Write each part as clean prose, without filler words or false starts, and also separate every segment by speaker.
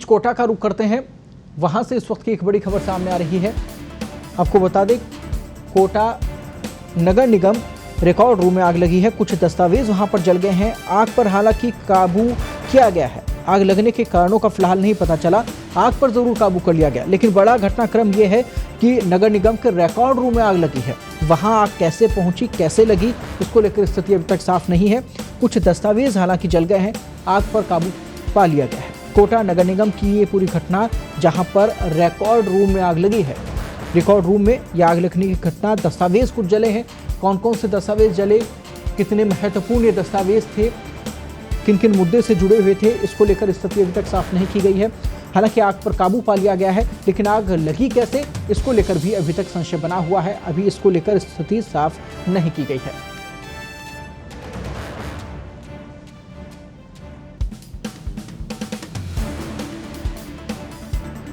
Speaker 1: कोटा का रुख करते हैं। वहां से इस वक्त की एक बड़ी खबर सामने आ रही है। आपको बता दें, कोटा नगर निगम रिकॉर्ड रूम में आग लगी है। कुछ दस्तावेज वहां पर जल गए हैं। आग पर हालांकि काबू किया गया है। आग लगने के कारणों का फिलहाल नहीं पता चला। आग पर जरूर काबू कर लिया गया, लेकिन बड़ा घटनाक्रम यह है कि नगर निगम के रिकॉर्ड रूम में आग लगी है। वहां आग कैसे पहुंची, कैसे लगी, इसको लेकर स्थिति अभी तक साफ नहीं है। कुछ दस्तावेज हालांकि जल गए हैं। आग पर काबू पा लिया गया है। कोटा नगर निगम की ये पूरी घटना, जहां पर रिकॉर्ड रूम में आग लगी है। रिकॉर्ड रूम में यह आग लगने की घटना, दस्तावेज कुछ जले हैं। कौन कौन से दस्तावेज जले, कितने महत्वपूर्ण ये दस्तावेज थे, किन किन मुद्दे से जुड़े हुए थे, इसको लेकर स्थिति अभी तक साफ नहीं की गई है। हालांकि आग पर काबू पा लिया गया है, लेकिन आग लगी कैसे, इसको लेकर भी अभी तक संशय बना हुआ है। अभी इसको लेकर स्थिति साफ नहीं की गई है।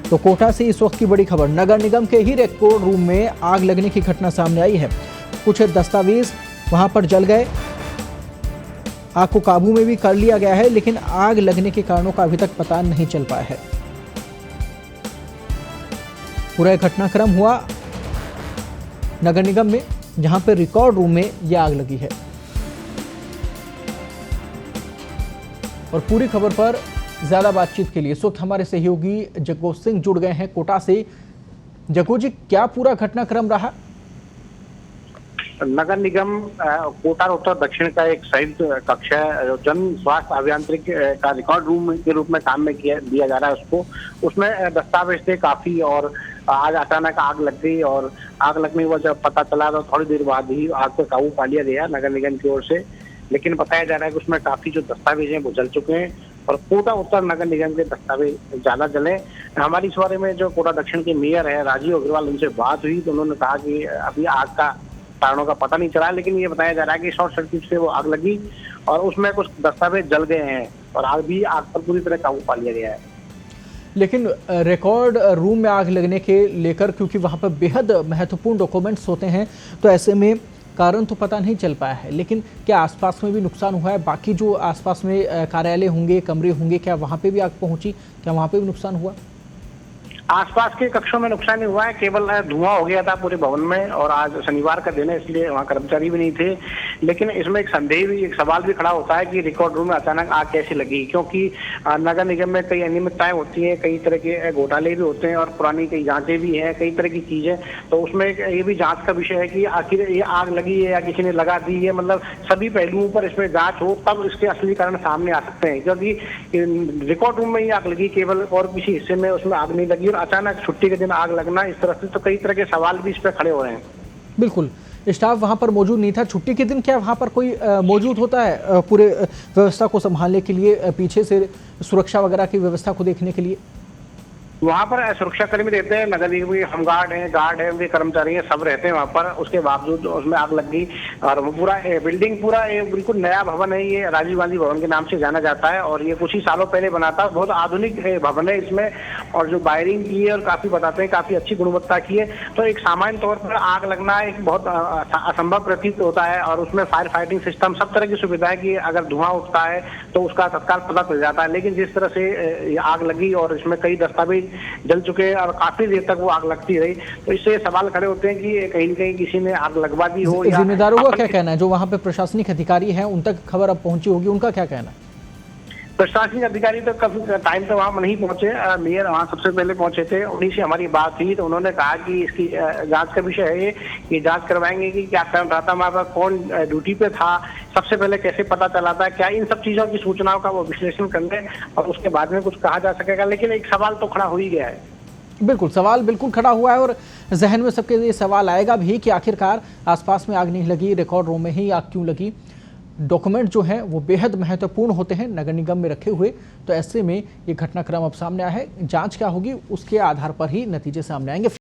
Speaker 1: तो कोटा से इस वक्त की बड़ी खबर, नगर निगम के ही रिकॉर्ड रूम में आग लगने की घटना सामने आई है। कुछ दस्तावेज वहां पर जल गए। आग को काबू में भी कर लिया गया है, लेकिन आग लगने के कारणों का अभी तक पता नहीं चल पाया है। पूरा घटनाक्रम हुआ नगर निगम में, जहां पर रिकॉर्ड रूम में यह आग लगी है। और पूरी खबर पर ज्यादा बातचीत के लिए इस वक्त हमारे सहयोगी जग्गू सिंह जुड़ गए हैं कोटा से। जग्गू जी, क्या पूरा घटनाक्रम रहा?
Speaker 2: नगर निगम कोटा और उत्तर दक्षिण का एक संयुक्त कक्ष है जो जन स्वास्थ्य अभियांत्रिक का रिकॉर्ड रूम के रूप में काम में दिया जा रहा है उसको। उसमें दस्तावेज थे काफी, और आज अचानक आग लग गई। और आग लगने के बाद जब पता चला तो थोड़ी देर बाद ही आग पर काबू पा लिया गया नगर निगम की ओर से। लेकिन बताया जा रहा है कि उसमें काफी जो दस्तावेज हैं वो जल चुके हैं, और कोटा उत्तर नगर निगम के दस्तावेज ज्यादा जले। हमारी इस बारे में जो कोटा दक्षिण के मेयर है राजीव अग्रवाल, उनसे बात हुई तो उन्होंने कहा कि अभी आग का कारणों का पता नहीं चला, लेकिन ये बताया जा रहा है कि शॉर्ट सर्किट से वो आग लगी और उसमें कुछ दस्तावेज जल गए हैं, और आग पर पूरी तरह काबू पा लिया गया है।
Speaker 1: लेकिन रिकॉर्ड रूम में आग लगने के लेकर, क्योंकि वहां पर बेहद महत्वपूर्ण डॉक्यूमेंट्स होते हैं, तो ऐसे में कारण तो पता नहीं चल पाया है। लेकिन क्या आसपास में भी नुकसान हुआ है? बाकी जो आसपास में कार्यालय होंगे, कमरे होंगे, क्या वहां पे भी आग पहुंची? क्या वहां पे भी नुकसान हुआ?
Speaker 2: आसपास के कक्षों में नुकसान नहीं हुआ है, केवल धुआं हो गया था पूरे भवन में। और आज शनिवार का दिन है, इसलिए वहाँ कर्मचारी भी नहीं थे। लेकिन इसमें एक संदेह भी, एक सवाल भी खड़ा होता है कि रिकॉर्ड रूम में अचानक आग कैसे लगी, क्योंकि नगर निगम में कई अनियमितताएं होती हैं, कई तरह के घोटाले भी होते हैं, और पुरानी कई जांचें भी हैं, कई तरह की चीजें। तो उसमें ये भी जांच का विषय है कि आखिर ये आग लगी है या किसी ने लगा दी है। मतलब सभी पहलुओं पर इसमें जांच हो, तब इसके असली कारण सामने आ सकते हैं। क्योंकि रिकॉर्ड रूम में ही आग लगी, केवल और किसी हिस्से में उसमें आग नहीं लगी। और अचानक छुट्टी के दिन आग लगना, इस तरह से तो कई तरह के सवाल भी इस पर खड़े हो रहे हैं।
Speaker 1: बिल्कुल, स्टाफ वहां पर मौजूद नहीं था छुट्टी के दिन। क्या वहां पर कोई मौजूद होता है पूरे व्यवस्था को संभालने के लिए, पीछे से सुरक्षा वगैरह की व्यवस्था को देखने के लिए?
Speaker 2: वहाँ पर सुरक्षाकर्मी रहते हैं, नगर निगम के होमगार्ड हैं, गार्ड हैं, उनके कर्मचारी हैं, सब रहते हैं वहाँ पर। उसके बावजूद उसमें आग लग गई। और वो पूरा बिल्डिंग बिल्कुल नया भवन है। ये राजीव गांधी भवन के नाम से जाना जाता है, और ये कुछ ही सालों पहले बना था। बहुत आधुनिक भवन है इसमें, और जो वायरिंग की है और काफी बताते हैं काफी अच्छी गुणवत्ता की है। तो एक सामान्य तौर पर आग लगना एक बहुत असंभव प्रतीत होता है, और उसमें फायर फाइटिंग सिस्टम, सब तरह की सुविधाएं की अगर धुआं उठता है तो उसका तत्काल पता चल जाता है। लेकिन जिस तरह से आग लगी और इसमें कई दस्तावेज जल चुके हैं और काफी देर तक वो आग लगती रही, तो इससे सवाल खड़े होते हैं कि कहीं न कहीं किसी ने आग लगवा दी हो।
Speaker 1: जिम्मेदारों का क्या कहना है? जो वहां पे प्रशासनिक अधिकारी हैं, उन तक खबर अब पहुंची होगी, उनका क्या कहना है?
Speaker 2: प्रशासनिक अधिकारी तो काफी टाइम तो वहां नहीं पहुंचे। मेयर वहां सबसे पहले पहुंचे थे, उन्हीं से हमारी बात हुई तो उन्होंने कहा कि इसकी जांच का विषय है कि जांच करवाएंगे कि क्या कारण रहा था, वहां पर कौन ड्यूटी पे था, सबसे पहले कैसे पता चला था, क्या इन सब चीजों की सूचनाओं का वो विश्लेषण कर ले और उसके बाद में कुछ कहा जा सकेगा। लेकिन एक सवाल तो खड़ा हो ही गया है।
Speaker 1: बिल्कुल, सवाल बिल्कुल खड़ा हुआ है, और जहन में सबके ये सवाल आएगा भी कि आखिरकार आसपास में आग नहीं लगी, रिकॉर्ड रूम में ही आग क्यों लगी। डॉक्यूमेंट जो हैं वो बेहद महत्वपूर्ण होते हैं नगर निगम में रखे हुए। तो ऐसे में ये घटनाक्रम अब सामने आया है। जांच क्या होगी उसके आधार पर ही नतीजे सामने आएंगे।